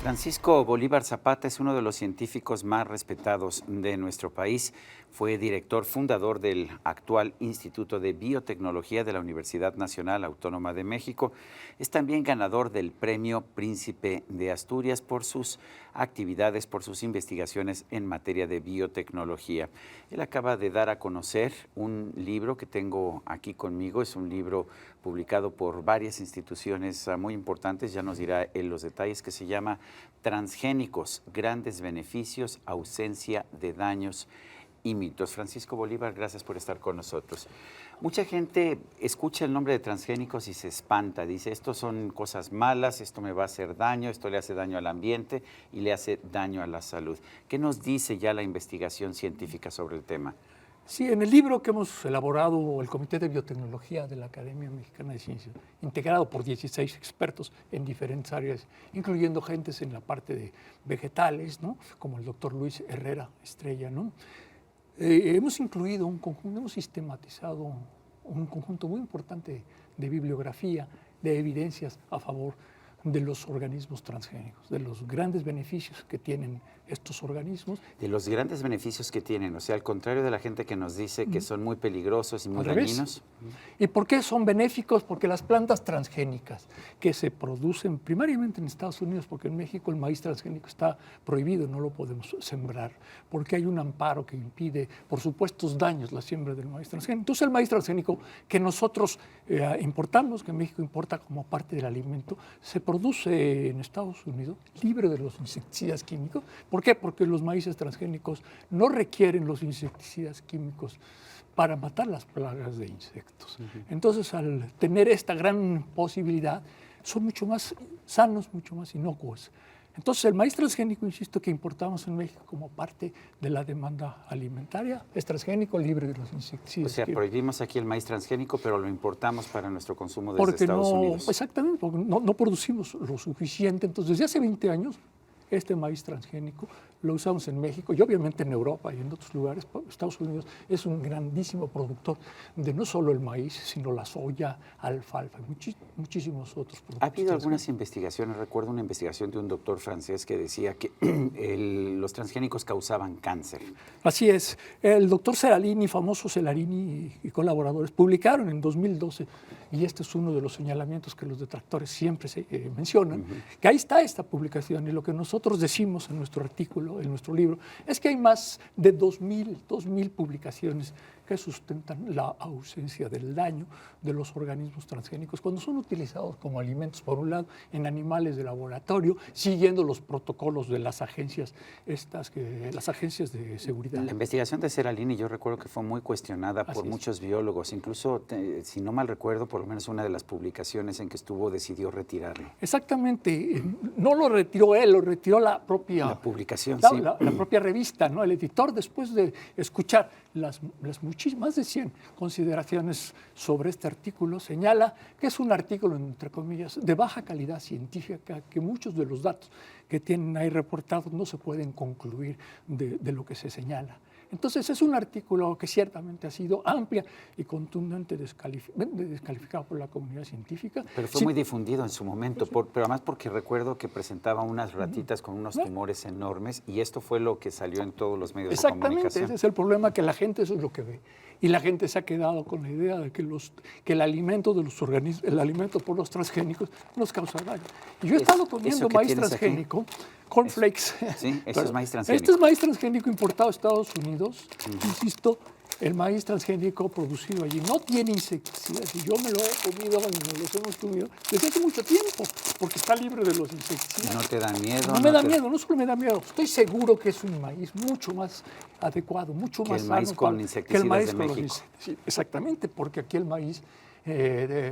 Francisco Bolívar Zapata es uno de los científicos más respetados de nuestro país. Fue director fundador del actual Instituto de Biotecnología de la Universidad Nacional Autónoma de México. Es también ganador del Premio Príncipe de Asturias por sus actividades, por sus investigaciones en materia de biotecnología. Él acaba de dar a conocer un libro que tengo aquí conmigo. Es un libro publicado por varias instituciones muy importantes, ya nos dirá él los detalles, que se llama Transgénicos, grandes beneficios, ausencia de daños y mitos. Francisco Bolívar, gracias por estar con nosotros. Mucha gente escucha el nombre de transgénicos y se espanta, dice, estos son cosas malas, esto me va a hacer daño, esto le hace daño al ambiente y le hace daño a la salud. ¿Qué nos dice ya la investigación científica sobre el tema? Sí, en el libro que hemos elaborado el Comité de Biotecnología de la Academia Mexicana de Ciencias, integrado por 16 expertos en diferentes áreas, incluyendo gentes en la parte de vegetales, ¿no?, como el doctor Luis Herrera Estrella, ¿no? Hemos incluido un conjunto, hemos sistematizado un conjunto muy importante de bibliografía, de evidencias a favor de los organismos transgénicos, de los grandes beneficios que tienen estos organismos. De los grandes beneficios que tienen, o sea, al contrario de la gente que nos dice que son muy peligrosos y muy dañinos. ¿Y por qué son benéficos? Porque las plantas transgénicas que se producen primariamente en Estados Unidos, porque en México el maíz transgénico está prohibido, no lo podemos sembrar, porque hay un amparo que impide por supuestos daños la siembra del maíz transgénico. Entonces el maíz transgénico que nosotros importamos, que México importa como parte del alimento, se produce en Estados Unidos libre de los insecticidas químicos. ¿Por qué? Porque los maíces transgénicos no requieren los insecticidas químicos para matar las plagas de insectos. Entonces, al tener esta gran posibilidad, son mucho más sanos, mucho más inocuos. Entonces, el maíz transgénico, insisto, que importamos en México como parte de la demanda alimentaria, es transgénico, libre de los insecticidas. O sea, prohibimos aquí el maíz transgénico, pero lo importamos para nuestro consumo desde Estados Unidos. Exactamente, porque no producimos lo suficiente. Entonces, desde hace 20 años, este maíz transgénico lo usamos en México y obviamente en Europa y en otros lugares. Estados Unidos es un grandísimo productor de no solo el maíz, sino la soya, alfalfa, muchísimos otros productos. Ha habido algunas investigaciones, recuerdo una investigación de un doctor francés que decía que los transgénicos causaban cáncer. Así es. El doctor Seralini, famoso Seralini y colaboradores, publicaron en 2012, y este es uno de los señalamientos que los detractores siempre mencionan, que ahí está esta publicación, y lo que nosotros decimos en nuestro artículo, en nuestro libro, es que hay más de 2.000 publicaciones que sustentan la ausencia del daño de los organismos transgénicos cuando son utilizados como alimentos, por un lado, en animales de laboratorio, siguiendo los protocolos de las agencias, las agencias de seguridad. La investigación de Seralini, yo recuerdo que fue muy cuestionada por muchos biólogos, incluso, si no mal recuerdo, por lo menos una de las publicaciones en que estuvo decidió retirarlo. Exactamente, no lo retiró él, lo retiró la propia... La publicación, sí. La propia revista, ¿no? El editor, después de escuchar las más de 100 consideraciones sobre este artículo, señala que es un artículo, entre comillas, de baja calidad científica, que muchos de los datos que tienen ahí reportados no se pueden concluir de lo que se señala. Entonces, es un artículo que ciertamente ha sido amplia y contundente descalificado por la comunidad científica. Pero fue muy difundido en su momento, pero además porque recuerdo que presentaba unas ratitas con unos tumores enormes y esto fue lo que salió en todos los medios de comunicación. Exactamente, ese es el problema, que la gente eso es lo que ve. Y la gente se ha quedado con la idea de que el alimento de los organismos, el alimento por los transgénicos, nos causa daño. Y yo he estado comiendo maíz transgénico, cornflakes. Sí, eso es maíz transgénico. Este es maíz transgénico importado a Estados Unidos. Insisto, el maíz transgénico producido allí no tiene insecticidas y yo me lo he comido, me los hemos comido desde hace mucho tiempo, porque está libre de los insecticidas. ¿No te da miedo? No me da miedo, no solo me da miedo, estoy seguro que es un maíz mucho más adecuado, mucho más sano que el maíz de México. Sí, exactamente, porque aquí el maíz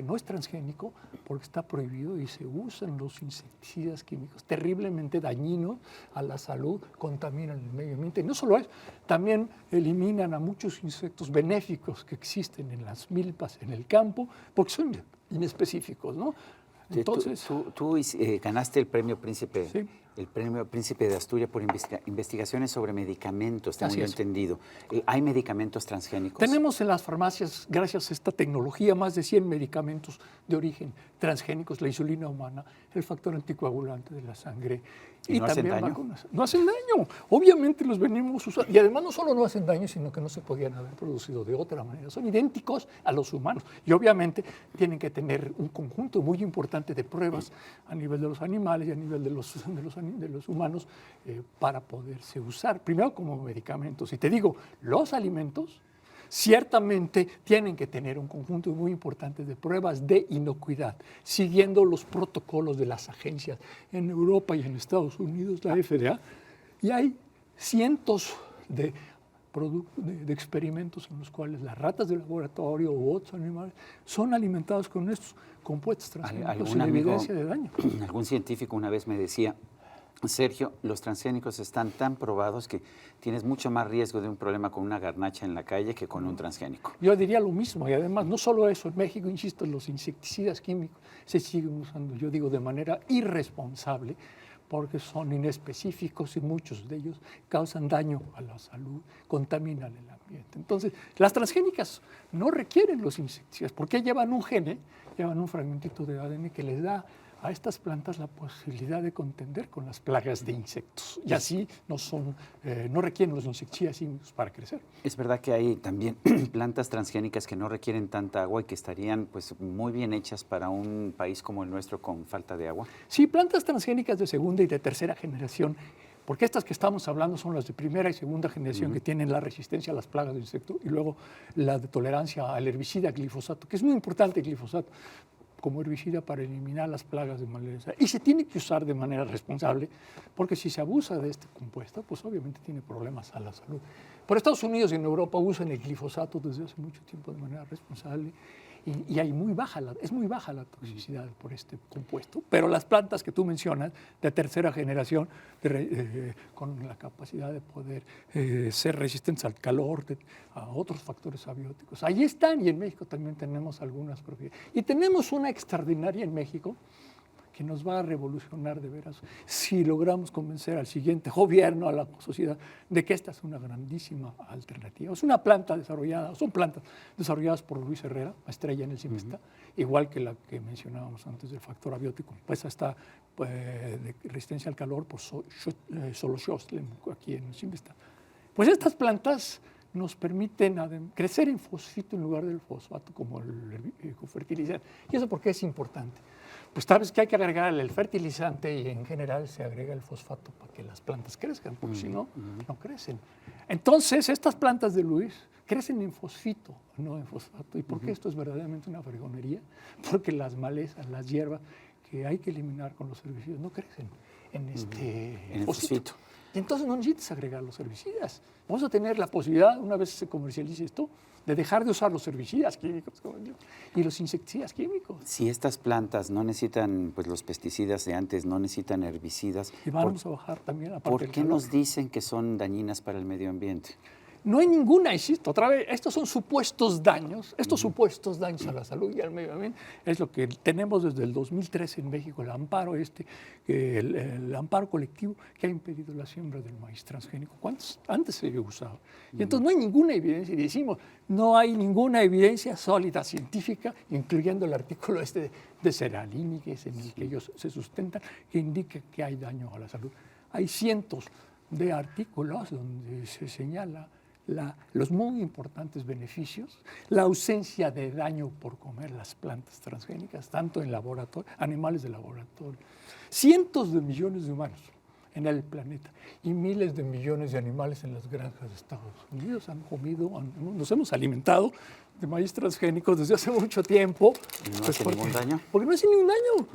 no es transgénico porque está prohibido y se usan los insecticidas químicos terriblemente dañinos a la salud, contaminan el medio ambiente. Y no solo eso, también eliminan a muchos insectos benéficos que existen en las milpas, en el campo, porque son inespecíficos, ¿no? Entonces, tú ganaste el Premio Príncipe El premio Príncipe de Asturias por investigaciones sobre medicamentos, tengo Así yo es. entendido. ¿Hay medicamentos transgénicos? Tenemos en las farmacias, gracias a esta tecnología, más de 100 medicamentos de origen transgénicos, la insulina humana, el factor anticoagulante de la sangre ¿Y no hacen también daño? vacunas. No hacen daño, obviamente los venimos usando. Y además no solo no hacen daño, sino que no se podían haber producido de otra manera. Son idénticos a los humanos. Y obviamente tienen que tener un conjunto muy importante de pruebas a nivel de los animales y a nivel de los humanos para poderse usar. Primero como medicamentos. Y te digo, los alimentos ciertamente tienen que tener un conjunto muy importante de pruebas de inocuidad, siguiendo los protocolos de las agencias en Europa y en Estados Unidos, la FDA, y hay cientos de experimentos en los cuales las ratas de laboratorio u otros animales son alimentados con estos compuestos transgénicos sin evidencia de daño. Algún científico una vez me decía, Sergio, los transgénicos están tan probados que tienes mucho más riesgo de un problema con una garnacha en la calle que con un transgénico. Yo diría lo mismo, y además no solo eso, en México, insisto, los insecticidas químicos se siguen usando, yo digo, de manera irresponsable, porque son inespecíficos y muchos de ellos causan daño a la salud, contaminan el ambiente. Entonces, las transgénicas no requieren los insecticidas, porque llevan un gene, llevan un fragmentito de ADN que les da a estas plantas la posibilidad de contender con las plagas de insectos. Y así no requieren los insecticidas químicos para crecer. Es verdad que hay también plantas transgénicas que no requieren tanta agua y que estarían pues, muy bien hechas para un país como el nuestro con falta de agua. Sí, plantas transgénicas de segunda y de tercera generación, porque estas que estamos hablando son las de primera y segunda generación que tienen la resistencia a las plagas de insectos y luego la de tolerancia al herbicida glifosato, que es muy importante el glifosato como herbicida para eliminar las plagas de maleza. Y se tiene que usar de manera responsable, porque si se abusa de este compuesto, pues obviamente tiene problemas a la salud. Por Estados Unidos y en Europa usan el glifosato desde hace mucho tiempo de manera responsable y es muy baja la toxicidad por este compuesto. Pero las plantas que tú mencionas, de tercera generación, con la capacidad de poder ser resistentes al calor, a otros factores abióticos, ahí están, y en México también tenemos algunas propiedades. Y tenemos una extraordinaria en México que nos va a revolucionar de veras si logramos convencer al siguiente gobierno, a la sociedad, de que esta es una grandísima alternativa. Es una planta desarrollada, son plantas desarrolladas por Luis Herrera, estrella en el CIMESTA, igual que la que mencionábamos antes del factor abiótico. Pues está de resistencia al calor por Xolotl, aquí en el CIMESTA. Pues estas plantas nos permiten crecer en fosfito en lugar del fosfato como el ecofertilizante. ¿Y eso por qué es importante? Pues sabes que hay que agregar el fertilizante y en general se agrega el fosfato para que las plantas crezcan, porque si no, no crecen. Entonces, estas plantas de Luis crecen en fosfito, no en fosfato. ¿Y por qué esto es verdaderamente una fregonería? Porque las malezas, las hierbas que hay que eliminar con los herbicidas no crecen en el fosfito. Y entonces no necesitas agregar los herbicidas. Vamos a tener la posibilidad, una vez se comercialice esto, de dejar de usar los herbicidas químicos y los insecticidas químicos. Si estas plantas no necesitan pues, los pesticidas de antes, no necesitan herbicidas, y vamos a bajar también la parte ¿por del qué calor. nos dicen que son dañinas para el medio ambiente? No hay ninguna, insisto, otra vez, estos son supuestos daños, supuestos daños a la salud y al medio ambiente, es lo que tenemos desde el 2013 en México, el amparo el amparo colectivo que ha impedido la siembra del maíz transgénico. ¿Cuántos antes se había usado? Y entonces no hay ninguna evidencia, y decimos, no hay ninguna evidencia sólida científica, incluyendo el artículo de Seralini, que es en el que ellos se sustentan, que indica que hay daño a la salud. Hay cientos de artículos donde se señala los muy importantes beneficios, la ausencia de daño por comer las plantas transgénicas, tanto en laboratorio, animales de laboratorio. Cientos de millones de humanos en el planeta y miles de millones de animales en las granjas de Estados Unidos han comido, nos hemos alimentado de maíz transgénico desde hace mucho tiempo. ¿Y no hace ningún daño? Porque no hace ningún daño.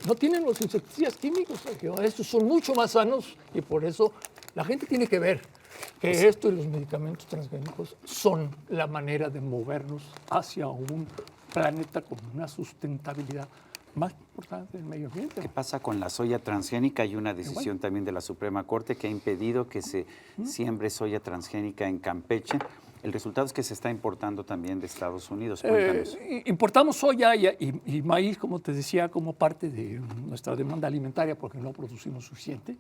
No tienen los insecticidas químicos. Estos son mucho más sanos y por eso la gente tiene que ver que esto y los medicamentos transgénicos son la manera de movernos hacia un planeta con una sustentabilidad más importante del medio ambiente. ¿Qué pasa con la soya transgénica? Hay una decisión también de la Suprema Corte que ha impedido que se siembre soya transgénica en Campeche. El resultado es que se está importando también de Estados Unidos. Cuéntanos. Importamos soya y maíz, como te decía, como parte de nuestra demanda alimentaria porque no producimos suficiente.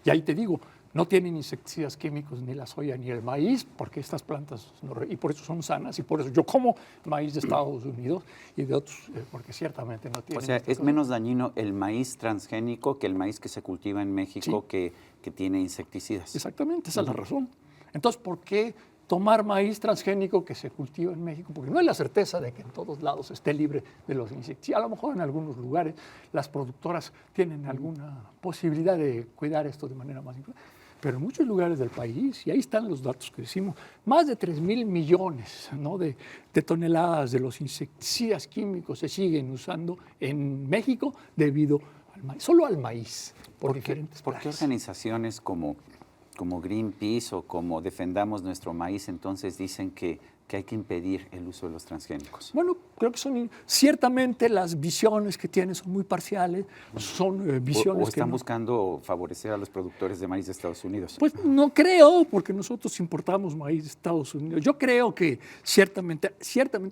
Y ahí te digo, no tienen insecticidas químicos ni la soya ni el maíz, porque estas plantas, y por eso son sanas, y por eso yo como maíz de Estados Unidos y de otros, porque ciertamente no tienen. O sea, es menos dañino el maíz transgénico que el maíz que se cultiva en México, sí, que tiene insecticidas. Exactamente, esa es la razón. Entonces, ¿por qué tomar maíz transgénico que se cultiva en México? Porque no hay la certeza de que en todos lados esté libre de los insecticidas. A lo mejor en algunos lugares las productoras tienen alguna posibilidad de cuidar esto de manera más importante, pero en muchos lugares del país, y ahí están los datos que decimos, más de 3,000 millones, ¿no?, de toneladas de los insecticidas químicos se siguen usando en México debido al maíz, solo al maíz, por diferentes ¿Por qué plagas. organizaciones como Greenpeace o como Defendamos Nuestro Maíz entonces dicen que hay que impedir el uso de los transgénicos? Bueno, creo que son, ciertamente las visiones que tienen son muy parciales, son visiones ¿O están que buscando favorecer a los productores de maíz de Estados Unidos? Pues no creo, porque nosotros importamos maíz de Estados Unidos. Yo creo que ciertamente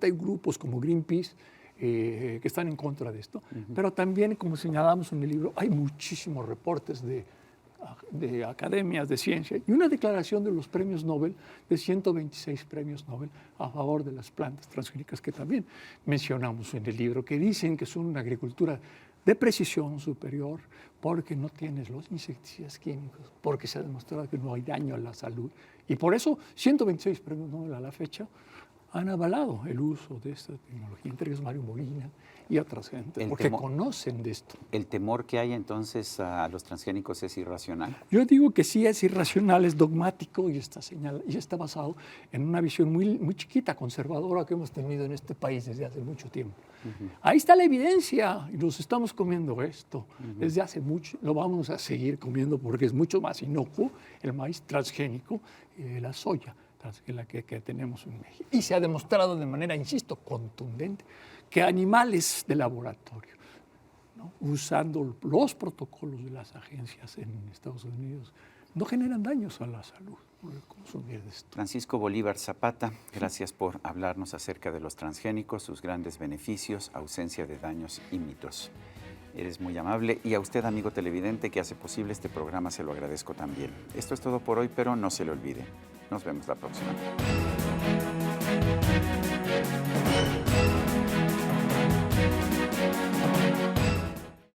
hay grupos como Greenpeace que están en contra de esto, pero también, como señalamos en el libro, hay muchísimos reportes de academias de ciencia y una declaración de los premios Nobel, de 126 premios Nobel a favor de las plantas transgénicas que también mencionamos en el libro, que dicen que son una agricultura de precisión superior porque no tienes los insecticidas químicos, porque se ha demostrado que no hay daño a la salud. Y por eso 126 premios Nobel a la fecha han avalado el uso de esta tecnología, entre ellos Mario Molina y otras gente, porque conocen de esto. ¿El temor que hay entonces a los transgénicos es irracional? Yo digo que sí es irracional, es dogmático y está basado en una visión muy chiquita, conservadora que hemos tenido en este país desde hace mucho tiempo. Ahí está la evidencia y nos estamos comiendo esto desde hace mucho, lo vamos a seguir comiendo porque es mucho más inocuo el maíz transgénico y la soya la que tenemos en México. Y se ha demostrado de manera, insisto, contundente, que animales de laboratorio, ¿no?, usando los protocolos de las agencias en Estados Unidos, no generan daños a la salud por el consumir de esto. Francisco Bolívar Zapata, gracias por hablarnos acerca de los transgénicos, sus grandes beneficios, ausencia de daños y mitos. Eres muy amable y a usted, amigo televidente, que hace posible este programa, se lo agradezco también. Esto es todo por hoy, pero no se le olvide. Nos vemos la próxima.